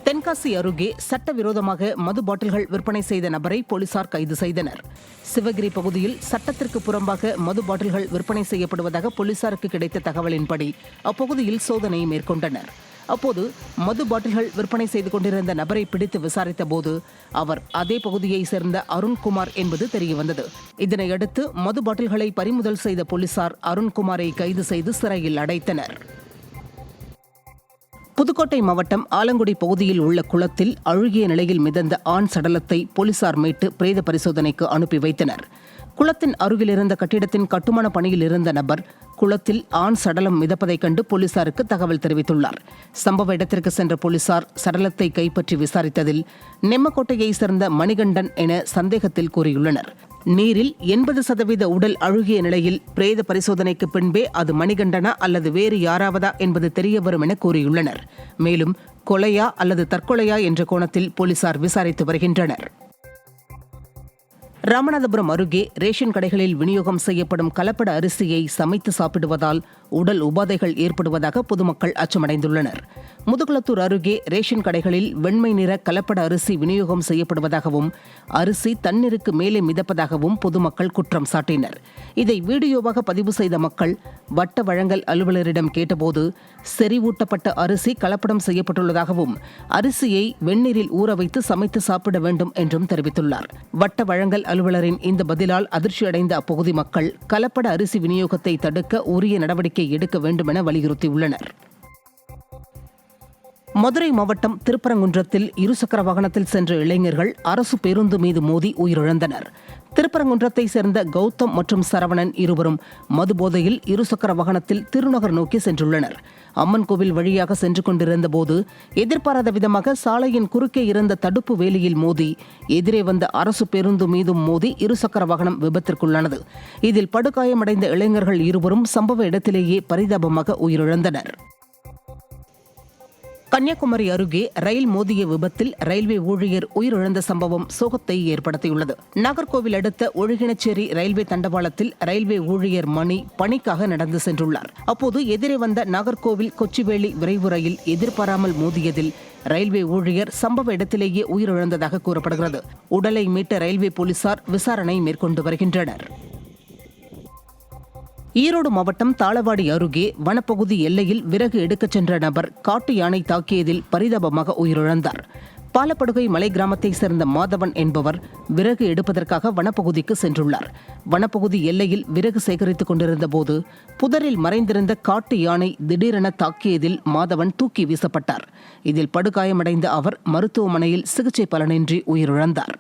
தென்காசி அருகே சட்டவிரோதமாக மது பாட்டில்கள் விற்பனை செய்த நபரை போலீசார் கைது செய்தனர். சிவகிரி பகுதியில் சட்டத்திற்கு புறம்பாக மது பாட்டில்கள் விற்பனை செய்யப்படுவதாக போலீசாருக்கு கிடைத்த தகவலின்படி அப்பகுதியில் சோதனை மேற்கொண்டனர். அப்போது மது பாட்டில்கள் விற்பனை செய்து கொண்டிருந்த நபரை பிடித்து விசாரித்த போது அவர் அதே பகுதியை சேர்ந்த அருண்குமார் என்பது தெரியவந்தது. இதனையடுத்து மது பாட்டில்களை பறிமுதல் செய்த போலீசார் அருண்குமாரை கைது செய்து சிறையில் அடைத்தனர். புதுக்கோட்டை மாவட்டம் ஆலங்குடி பகுதியில் உள்ள குளத்தில் அழுகிய நிலையில் மிதந்த ஆண் சடலத்தை போலீசார் மீட்டு பிரேத பரிசோதனைக்கு அனுப்பி வைத்தனர். குளத்தின் அருகில் இருந்த கட்டிடத்தின் கட்டுமான பணியில் இருந்த நபர் குளத்தில் ஆண் சடலம் மிதப்பதைக் கண்டு போலீசாருக்கு தகவல் தெரிவித்துள்ளார். சம்பவ இடத்திற்கு சென்ற போலீசார் சடலத்தை கைப்பற்றி விசாரித்ததில் நெம்மக்கோட்டையை சேர்ந்த மணிகண்டன் என சந்தேகத்தில் கூறியுள்ளனர். நீரில் 80% உடல் அழுகிய நிலையில் பிரேத பரிசோதனைக்கு பின்பே அது மணிகண்டனா அல்லது வேறு யாராவதா என்பது தெரியவரும் என கூறியுள்ளனர். மேலும் கொலையா அல்லது தற்கொலையா என்ற கோணத்தில் போலீசார் விசாரித்து வருகின்றனர். ராமநாதபுரம் அருகே ரேஷன் கடைகளில் விநியோகம் செய்யப்படும் கலப்பட அரிசியை சமைத்து சாப்பிடுவதால் உடல் உபாதைகள் ஏற்படுவதாக பொதுமக்கள் அச்சமடைந்துள்ளனர். முதுகுளத்தூர் அருகே ரேஷன் கடைகளில் வெண்மை நிற கலப்பட அரிசி விநியோகம் செய்யப்படுவதாகவும் அரிசி தண்ணீருக்கு மேலே மிதப்பதாகவும் பொதுமக்கள் குற்றம் சாட்டினர். இதை வீடியோவாக பதிவு செய்த மக்கள் வட்ட வழங்கல் அலுவலரிடம் கேட்டபோது செறிவூட்டப்பட்ட அரிசி கலப்படம் செய்யப்பட்டுள்ளதாகவும் அரிசியை வெந்நீரில் ஊற வைத்து சமைத்து சாப்பிட வேண்டும் என்றும் தெரிவித்துள்ளார். வட்ட வழங்கல் அலுவலரின் இந்த பதிலால் அதிர்ச்சியடைந்த அப்பகுதி மக்கள் கலப்பட அரிசி விநியோகத்தை தடுக்க உரிய நடவடிக்கை எடுக்க வேண்டும் என வலியுறுத்தியுள்ளனர். மதுரை மாவட்டம் திருப்பரங்குன்றத்தில் இருசக்கர வாகனத்தில் சென்ற இளைஞர்கள் அரசு பேருந்து மீது மோதி உயிரிழந்தனர். திருப்பரங்குன்றத்தை சேர்ந்த கௌதம் மற்றும் சரவணன் இருவரும் மது போதையில் இருசக்கர வாகனத்தில் திருநகர் நோக்கி சென்றுள்ளனர். அம்மன் கோவில் வழியாக சென்று கொண்டிருந்த போது எதிர்பாராத விதமாக சாலையின் குறுக்கே இருந்த தடுப்பு வேலியில் மோதி எதிரே வந்த அரசு பேருந்து மீதும் மோதி இருசக்கர வாகனம் விபத்திற்குள்ளானது. இதில் படுகாயமடைந்த இளைஞர்கள் இருவரும் சம்பவ இடத்திலேயே பரிதாபமாக உயிரிழந்தனர். கன்னியாகுமரி அருகே ரயில் மோதிய விபத்தில் ரயில்வே ஊழியர் உயிரிழந்த சம்பவம் சோகத்தை ஏற்படுத்தியுள்ளது. நாகர்கோவில் அடுத்த ஒழுகினச்சேரி ரயில்வே தண்டவாளத்தில் ரயில்வே ஊழியர் மணி பணிக்காக நடந்து சென்றுள்ளார். அப்போது எதிரே வந்த நாகர்கோவில் கொச்சிவேலி விரைவு ரயில் எதிர்பாராமல் மோதியதில் ரயில்வே ஊழியர் சம்பவ இடத்திலேயே உயிரிழந்ததாக கூறப்படுகிறது. உடலை மீட்ட ரயில்வே போலீசார் விசாரணை மேற்கொண்டு வருகின்றனர். ஈரோடு மாவட்டம் தாளவாடி அருகே வனப்பகுதி எல்லையில் விறகு எடுக்கச் சென்ற நபர் காட்டு யானை தாக்கியதில் பரிதாபமாக உயிரிழந்தார். பாலப்படுகை மலை கிராமத்தைச் சேர்ந்த மாதவன் என்பவர் விறகு எடுப்பதற்காக வனப்பகுதிக்கு சென்றுள்ளார். வனப்பகுதி எல்லையில் விறகு சேகரித்துக் கொண்டிருந்த போது புதரில் மறைந்திருந்த காட்டு யானை திடீரென தாக்கியதில் மாதவன் தூக்கி வீசப்பட்டார். இதில் படுகாயமடைந்த அவர் மருத்துவமனையில் சிகிச்சை பலனின்றி உயிரிழந்தார்.